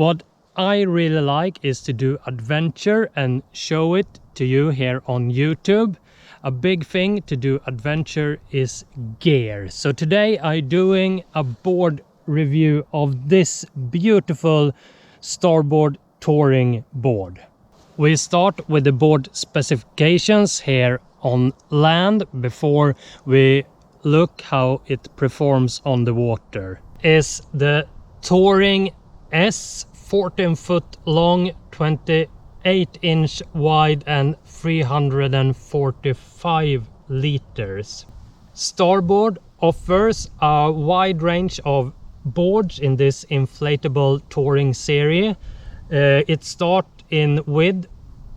What I really like is to do adventure and show it to you here on YouTube. A big thing to do adventure is gear. So today I'm doing a board review of this beautiful Starboard touring board. We start with the board specifications here on land before we look how it performs on the water. Is the Touring S, 14 foot long, 28-inch wide and 345 liters. Starboard offers a wide range of boards in this inflatable touring series. It starts in width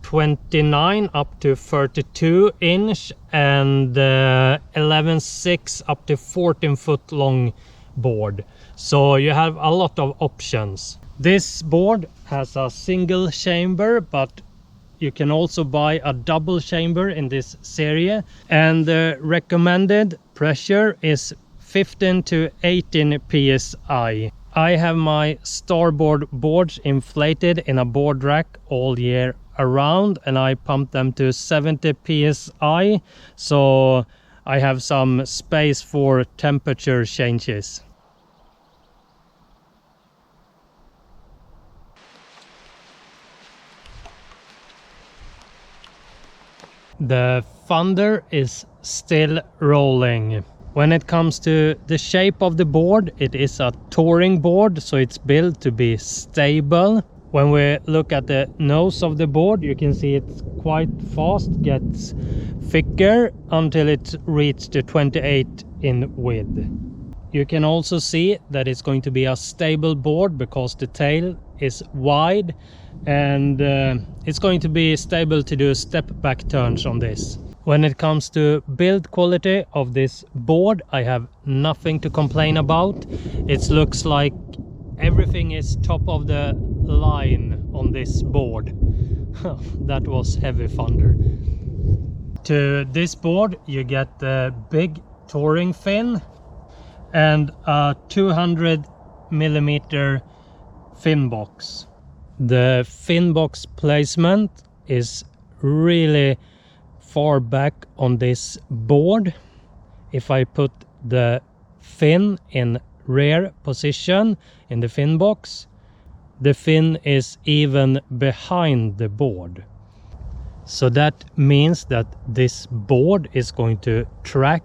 29 up to 32 inch and 11.6 up to 14 foot long board. So you have a lot of options. This board has a single chamber, but you can also buy a double chamber in this series, and the recommended pressure is 15 to 18 psi. I have my Starboard boards inflated in a board rack all year around, and I pump them to 70 psi, so I have some space for temperature changes. The thunder is still rolling. When it comes to the shape of the board, it is a touring board, so it's built to be stable. When we look at the nose of the board, you can see it's quite fast, gets thicker until it reaches the 28 in width. You can also see that it's going to be a stable board because the tail is wide, and it's going to be stable to do step back turns on this. When it comes to build quality of this board, I have nothing to complain about. It looks like everything is top of the line on this board. That was heavy thunder. To this board you get the big touring fin and a 200 millimeter fin box. The fin box placement is really far back on this board. If I put the fin in rear position in the fin box, the fin is even behind the board. So that means that this board is going to track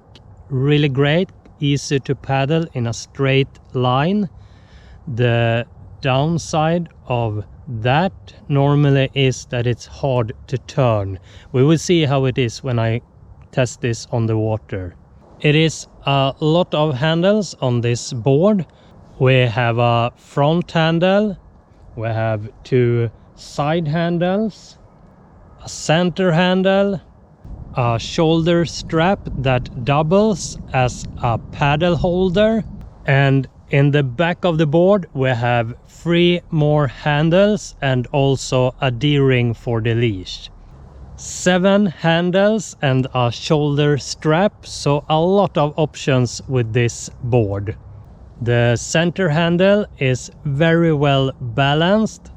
really great, easy to paddle in a straight line. The downside of that normally is that it's hard to turn. We will see how it is when I test this on the water. It is a lot of handles on this board. We have a front handle, we have two side handles, a center handle, a shoulder strap that doubles as a paddle holder, and in the back of the board we have 3 more handles and also a D-ring for the leash. 7 handles and a shoulder strap, so a lot of options with this board. The center handle is very well balanced.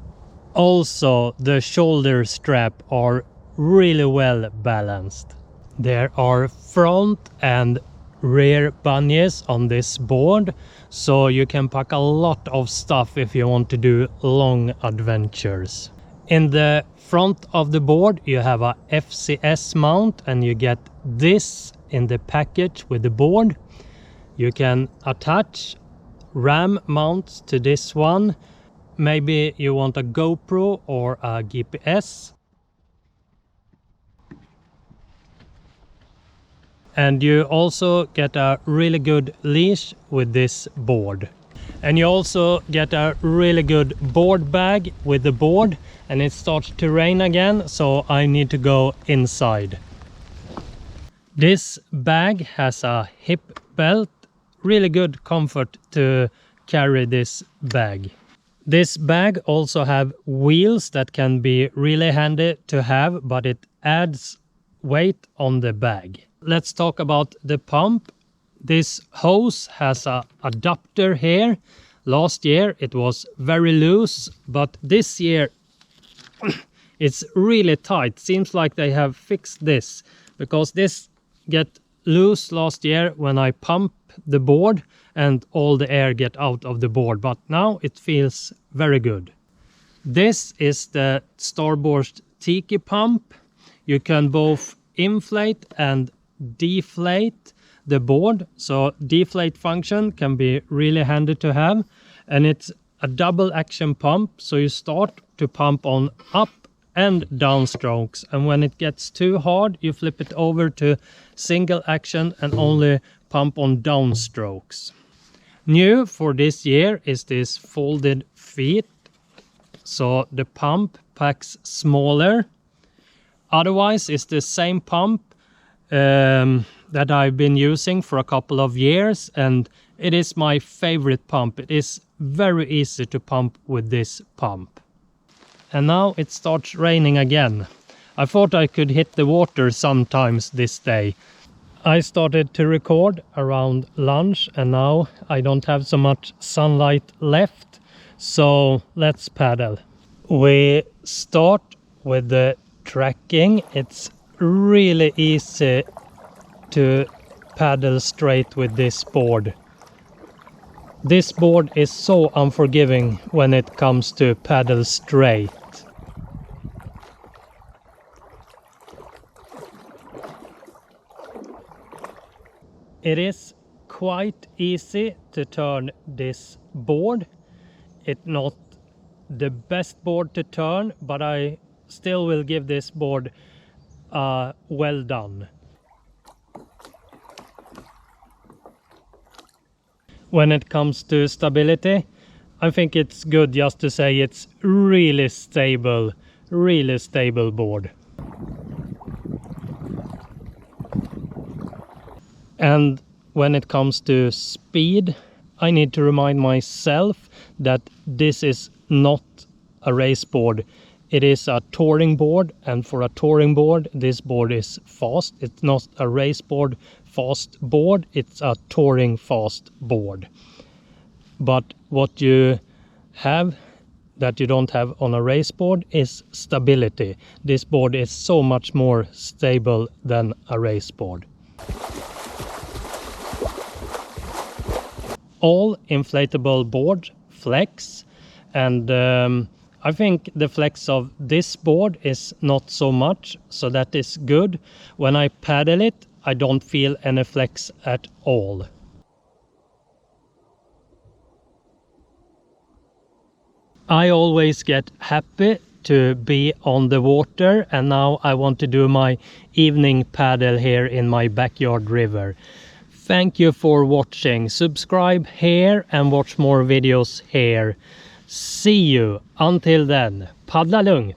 Also the shoulder strap are really well balanced. There are front and rear bungees on this board, so you can pack a lot of stuff if you want to do long adventures. In the front of the board you have a FCS mount, and you get this in the package with the board. You can attach RAM mounts to this one. Maybe you want a GoPro or a GPS. And you also get a really good leash with this board. And you also get a really good board bag with the board, and it starts to rain again, so I need to go inside. This bag has a hip belt, really good comfort to carry this bag. This bag also have wheels that can be really handy to have, but it adds weight on the bag. Let's talk about the pump. This hose has a adapter here Last year it was very loose, but this year it's really tight. Seems like they have fixed this, because this get loose last year when I pump the board and all the air get out of the board, but now it feels very good. This is the Starburst Tiki pump. You can both inflate and deflate the board, so deflate function can be really handy to have, and it's a double action pump, so you start to pump on up and down strokes, and when it gets too hard you flip it over to single action and only pump on down strokes. New for this year is this folded feet, so the pump packs smaller. Otherwise it's the same pump that I've been using for a couple of years, and it is my favorite pump. It is very easy to pump with this pump. And now it starts raining again. I thought I could hit the water sometimes this day. I started to record around lunch and now I don't have so much sunlight left, so let's paddle. We start with the tracking. It's really easy to paddle straight with this board. This board is so unforgiving when it comes to paddle straight. It is quite easy to turn this board. It's not the best board to turn, but I still will give this board well done. When it comes to stability, I think it's good just to say it's really stable board. And when it comes to speed, I need to remind myself that this is not a race board. It is a touring board, and for a touring board, this board is fast. It's not a race board fast board, it's a touring fast board. But what you have that you don't have on a race board is stability. This board is so much more stable than a race board. All inflatable board flex, and I think the flex of this board is not so much, so that is good. When I paddle it, I don't feel any flex at all. I always get happy to be on the water, and now I want to do my evening paddle here in my backyard river. Thank you for watching. Subscribe here and watch more videos here. See you. Until then, paddla lugnt!